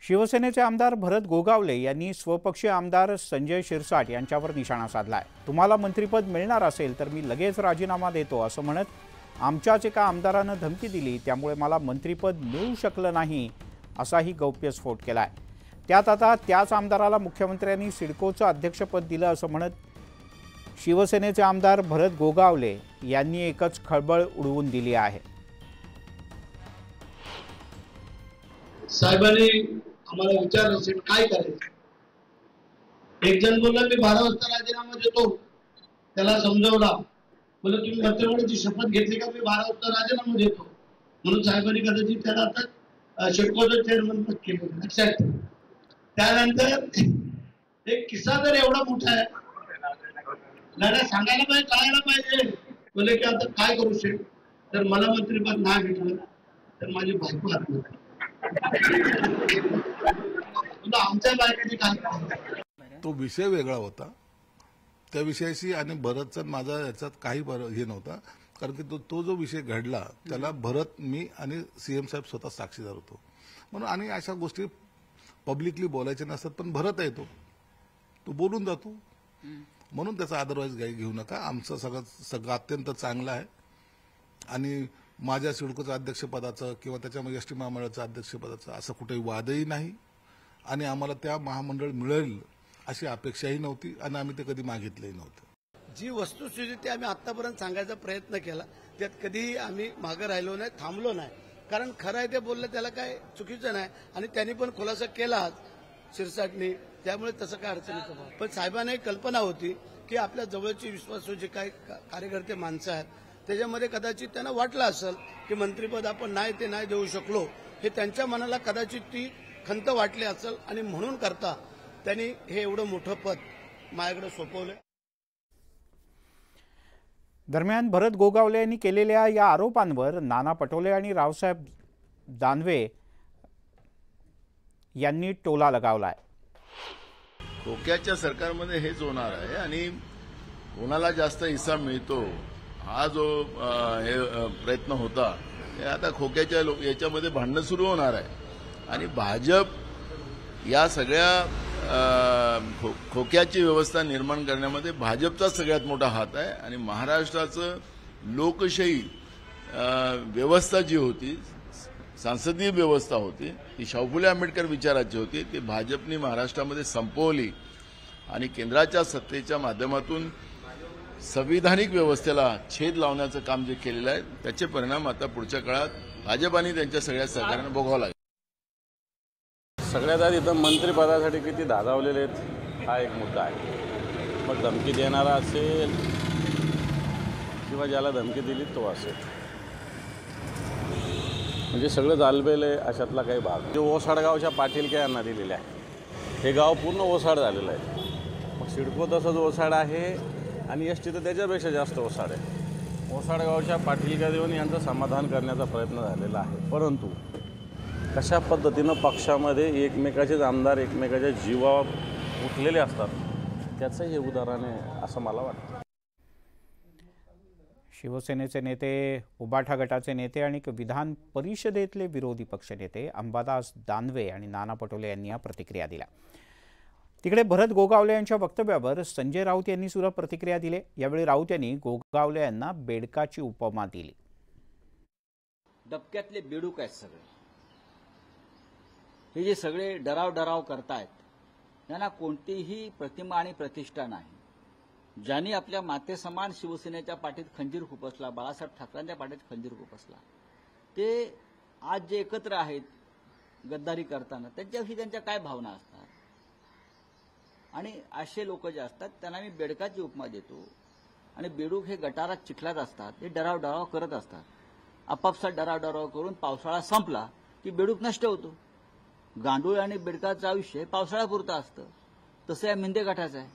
शिवसेनेचे आमदार भरत गोगावले यांनी स्वपक्षीय आमदार संजय शिरसाट यांच्यावर निशाणा साधलाय। तुम्हाला मंत्रिपद मिळणार असेल तर मी लगेच राजीनामा देतो असं म्हणत आमच्याच एका आमदारानं धमकी दिली, त्यामुळे मला मंत्रिपद मिळू शकलं नाही असाही गौप्यस्फोट केलाय। त्यात आता त्याच आमदाराला मुख्यमंत्र्यांनी सिडकोचं अध्यक्षपद दिलं असं म्हणत शिवसेनेचे आमदार भरत गोगावले यांनी एकच खळबळ उडवून दिली आहे। साहेबांनी आम्हाला विचारलं असेल काय करायचं। एक जण बोलला मी 12 वाजता राजीनामा देतो, त्याला समजवला, बोलला तुम्ही मंत्रिमंडळाची शपथ घेतली का? मी 12 वाजता राजीनामा देतो म्हणून साहेबांनी कदाचित त्याला आता सिडकोचं चेअरमन पद केलं। लक्षात ठेवा। त्यानंतर एक किस्सा जर एवढा मोठा आहे, लढा सांगायला पाहिजे, कळायला पाहिजे। बोले की आता काय करू शकतो, तर मला मंत्रिपद नाही भेटलं तर माझी बायको आत्महत्या। आमच्या बायकोची काय, तो विषय वेगळा होता, त्या विषयाशी आणि भरतचा माझा याच्यात काही हे नव्हता, कारण की तो जो विषय घडला त्याला भरत, मी आणि सीएम साहेब स्वतः साक्षीदार होतो म्हणून। आणि अशा गोष्टी पब्लिकली बोलायच्या नसतात, पण भरत आहे तो बोलून जातो म्हणून त्याचा अदरवाईज काही घेऊ नका। आमचं सगळं अत्यंत चांगलं आहे आणि माझ्या सिडकोच्या अध्यक्षपदाचं किंवा त्याच्यामध्ये एसटी महामंडळाच्या अध्यक्षपदाचं असं कुठेही वादही नाही आणि आम्हाला त्या महामंडळ मिळेल अशी अपेक्षाही नव्हती आणि आम्ही ते कधी मागितलंही नव्हतं। जी वस्तुस्थिती आम्ही आतापर्यंत सांगायचा प्रयत्न केला, त्यात कधीही आम्ही मागे राहिलो नाही, थांबलो नाही, कारण खरं आहे ते बोललं त्याला काय चुकीचं नाही आणि त्यांनी पण खुलासा केला शिरसाटनी, त्यामुळे तसं काय अडचणीचं नाही। पण साहेबांना एक कल्पना होती की आपल्या जवळची विश्वासू जे काही कार्यकर्ते माणसं आहेत त्याच्यामध्ये कदाचित त्यांना वाटलं असेल की मंत्रिपद आपण नाही ते नाही देऊ शकलो, हे त्यांच्या मनाला कदाचित ती खंत वाटली असेल आणि म्हणून करता त्यांनी हे एवढं मोठं पद माझ्याकडे सोपवलं। दरम्यान भरत गोगावले यांनी केलेल्या या आरोपांवर नाना पटोले आणि रावसाहेब दानवे यांनी टोला लगावलाय। खोक्याच्या सरकारमध्ये हेच होणार आहे आणि कोणाला जास्त हिस्सा मिळतो हा जो प्रयत्न होता, हे आता खोक्याच्या याच्यामध्ये भांडणं सुरू होणार आहे आणि भाजप या सगळ्या खोक्याची व्यवस्था निर्माण करण्यामध्ये भाजपचा सगळ्यात मोठा हात आहे आणि महाराष्ट्राचं लोकशाही व्यवस्था जी होती, संसदीय व्यवस्था होती, ती शाहू फुले आंबेडकर विचाराची होती, ती भाजपने महाराष्ट्रामध्ये संपवली आणि केंद्राच्या सत्तेच्या माध्यमातून संविधानिक व्यवस्थेला छेद लावण्याचं काम जे केलेलं आहे त्याचे परिणाम आता पुढच्या काळात भाजप आणि त्यांच्या सगळ्या सहकार्याने भोगावं लागेल। सगळ्यात आधी इथं मंत्रिपदासाठी किती धादावलेले आहेत हा एक मुद्दा आहे। मग धमकी देणारा असेल किंवा ज्याला धमकी दिली तो असेल, म्हणजे सगळं जालबेल आहे अशातला काही भाग। जे ओसाड गावच्या पाटील यांना दिलेले आहे, हे गाव पूर्ण ओसाड झालेलं आहे। मग सिडको तसंच ओसाड आहे आणि एसटी तर त्याच्यापेक्षा जास्त ओसाड आहे। ओसाड गावच्या पाटील देऊन यांचं समाधान करण्याचा प्रयत्न झालेला आहे, परंतु कशा पद्धतीनं पक्षामध्ये एकमेकाचेच आमदार एकमेकाच्या जीवावर उठलेले असतात त्याचं हे उदाहरण आहे असं मला वाटतं। शिवसेनेचे नेते, उबाठा गटाचे नेते आणि विधान परिषदेतले विरोधी पक्षनेते अंबादास दानवे आणि नाना पटोले यांनी या प्रतिक्रिया दिल्या। तिकडे भरत गोगावले यांच्या वक्तव्यावर संजय राऊत यांनी सुद्धा प्रतिक्रिया दिली। यावेळी राऊत यांनी गोगावले यांना बेडकाची उपमा दिली। डबक्यातले बेडूक आहेत सगळे, हे जे सगळे डराव करतायत त्यांना कोणतीही प्रतिमा आणि प्रतिष्ठा नाही। ज्यांनी आपल्या मातेसमान शिवसेनेच्या पाठीत खंजीर खुपसला, बाळासाहेब ठाकरेंच्या पाठीत खंजीर खुपसला, ते आज जे एकत्र आहेत गद्दारी करताना त्यांच्याविषयी त्यांच्या काय भावना असतात आणि असे लोक जे असतात त्यांना मी बेडकाची उपमा देतो। आणि बेडूक हे गटारात चिखलात असतात, हे डराव करत असतात, आपापसात डराव करून पावसाळा संपला की बेडूक नष्ट होतो। गांडूळ आणि बेडकाचं आयुष्य पावसाळ्यापुरतं असतं, तसं या मिंदे गटाचं आहे।